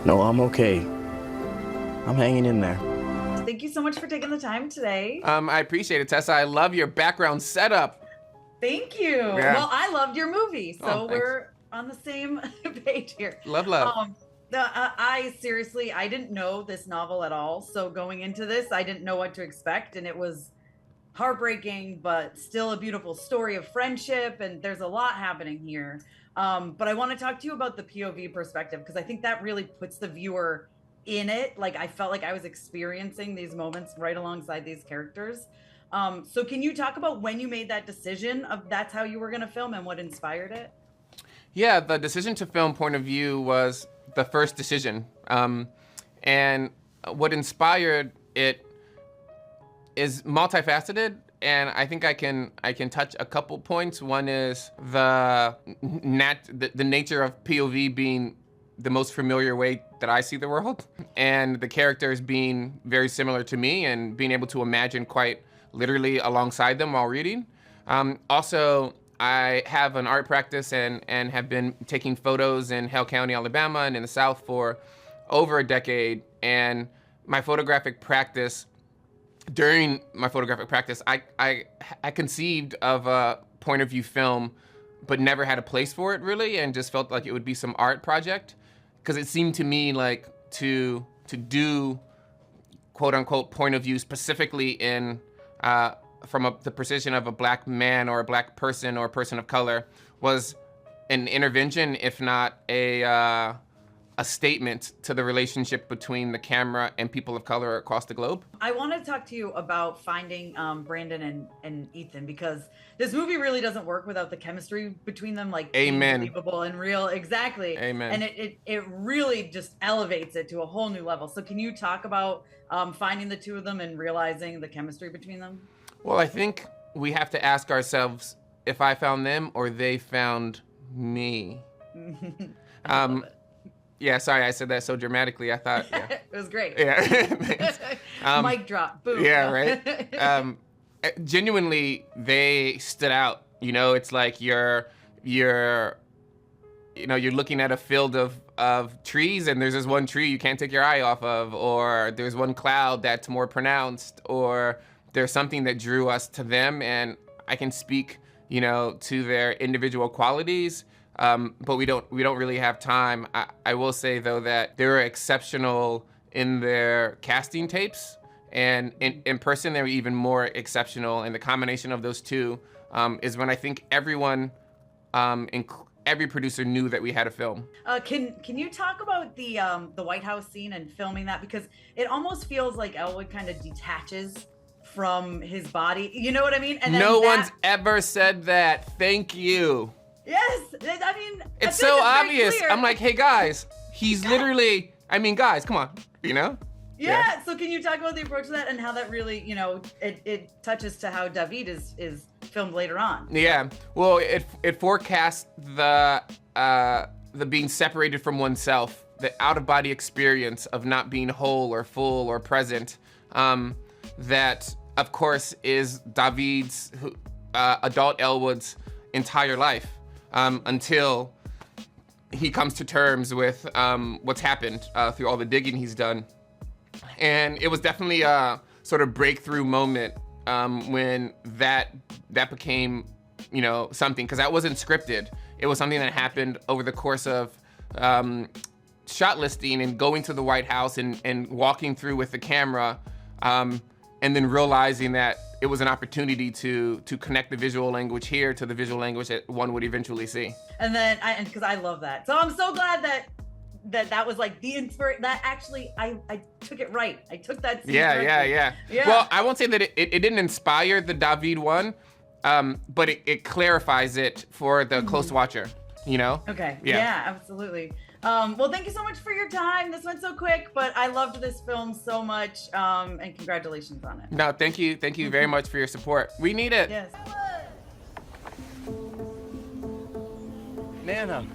No, I'm okay. I'm hanging in there. Thank you so much for taking the time today. I appreciate it, Tessa. I love your background setup. Thank you. Yeah. Well, I loved your movie, so Oh, we're on the same page here. Love. I seriously, I didn't know this novel at all. So going into this, I didn't know what to expect. And it was heartbreaking, but still a beautiful story of friendship. And there's a lot happening here. But I want to talk to you about the POV perspective, because I think that really puts the viewer in it. Like, I felt like I was experiencing these moments right alongside these characters. So can you talk about when you made that decision of that's how you were going to film and what inspired it? Yeah, the decision to film point of view was the first decision. And what inspired it is multifaceted. And I think I can touch a couple points. One is the nature of POV being the most familiar way that I see the world, and the characters being very similar to me, and being able to imagine quite literally alongside them while reading. Also, I have an art practice and have been taking photos in Hale County, Alabama, and in the South for over a decade. And my photographic practice, during my photographic practice, I conceived of a point of view film, but never had a place for it really, and just felt like it would be some art project, because it seemed to me like to do quote unquote point of view specifically in from the position of a Black man or a Black person or a person of color was an intervention, if not a statement to the relationship between the camera and people of color across the globe. I want to talk to you about finding Brandon and Ethan, because this movie really doesn't work without the chemistry between them, like being believable and real. Exactly. Amen. And it really just elevates it to a whole new level. So can you talk about finding the two of them and realizing the chemistry between them? Well, I think we have to ask ourselves if I found them or they found me. Yeah, sorry, I said that so dramatically. I thought, yeah. It was great. Yeah. Mic drop. Boom. Yeah, right. Genuinely, they stood out. You know, it's like you're looking at a field of trees, and there's this one tree you can't take your eye off of, or there's one cloud that's more pronounced, or there's something that drew us to them. And I can speak, to their individual qualities. But we don't really have time. I will say though that they were exceptional in their casting tapes, and in person they were even more exceptional. And the combination of those two is when I think everyone, every producer knew that we had a film. Can you talk about the White House scene and filming that, because it almost feels like Elwood kind of detaches from his body. You know what I mean? And no one's ever said that. Thank you. Yes, I mean, it's so obvious. I'm like, hey guys, he's literally, guys, come on, Yeah, so can you talk about the approach to that and how that really, it touches to how David is filmed later on? Yeah, well, it forecasts the being separated from oneself, the out-of-body experience of not being whole or full or present, that, of course, is David's, adult Elwood's entire life. Until he comes to terms with what's happened through all the digging he's done. And it was definitely a sort of breakthrough moment when that became, something, because that wasn't scripted. It was something that happened over the course of shot listing and going to the White House and walking through with the camera, and then realizing that it was an opportunity to connect the visual language here to the visual language that one would eventually see. And then, because I love that. So I'm so glad that was like the inspiration, that actually, I took it right. I took that scene Yeah. Well, I won't say that it didn't inspire the David one, but it clarifies it for the close watcher, Okay, yeah, absolutely. Well, thank you so much for your time. This went so quick, but I loved this film so much, and congratulations on it. No, thank you very much for your support. We need it. Yes. Nana,